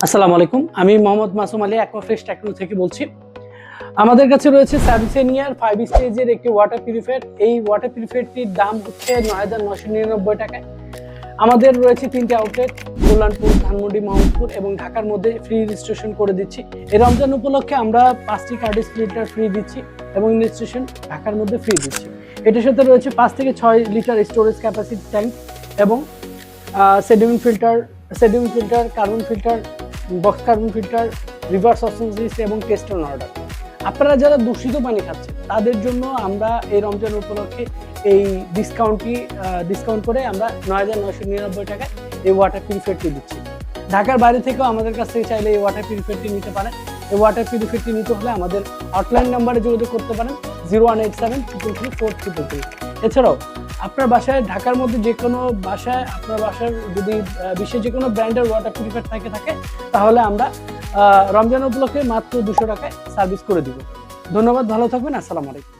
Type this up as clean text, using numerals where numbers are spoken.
আসসালামু আলাইকুম, আমি মোহাম্মদ মাসুম আলী অ্যাকোয়াফ্রেশ টেকনো থেকে বলছি। আমাদের কাছে রয়েছে স্যামসানিয়ার 5 স্টেজের একটি ওয়াটার পিউরিফায়ার। এই ওয়াটার পিউরিফায়ারটির দাম হচ্ছে ৯৯৯৯ টাকায়। আমাদের রয়েছে 3টি আউটলেট, কল্যাণপুর, ধানমন্ডি, মোহাম্মদপুর এবং ঢাকার মধ্যে ফ্রি রেজিস্ট্রেশন করে দিচ্ছি। এই রমজান উপলক্ষে আমরা 5টি কার্ড স্প্লিটার ফ্রি দিচ্ছি এবং রেজিস্ট্রেশন ঢাকার মধ্যে ফ্রি দিচ্ছি। এটার সাথে রয়েছে 5 থেকে 6 লিটার স্টোরেজ ক্যাপাসিটি ট্যাঙ্ক এবং sediment filter, carbon filter, box carbon filter, reverse osmosis এবং টেস্ট অন অর্ডার। আপনারা যারা দূষিত পানি খাচ্ছেন তাদের জন্য আমরা এই রমজান উপলক্ষে এই ডিসকাউন্ট করে আমরা ৯৯৯৯ টাকায় এই ওয়াটার পিউরিফায়ারটি দিচ্ছি। ঢাকার বাইরে থেকেও আমাদের কাছ থেকে চাইলে এই ওয়াটার পিউরিফায়ারটি নিতে পারেন। এই ওয়াটার পিউরিফায়ারটি নিতে হলে আমাদের হটলাইন নাম্বারে যোগাযোগ করতে পারেন 0187333433। এছাড়াও আপনার বাসায় ঢাকার মধ্যে যে কোনো বাসায় আপনার বাসার যদি বিশ্বের যে কোনো ব্র্যান্ডের ওয়াটার পিউরিফায়ার থাকে তাহলে আমরা রমজান উপলক্ষে মাত্র 200 টাকায় সার্ভিস করে দিব। ধন্যবাদ, ভালো থাকবেন। আসসালামু আলাইকুম।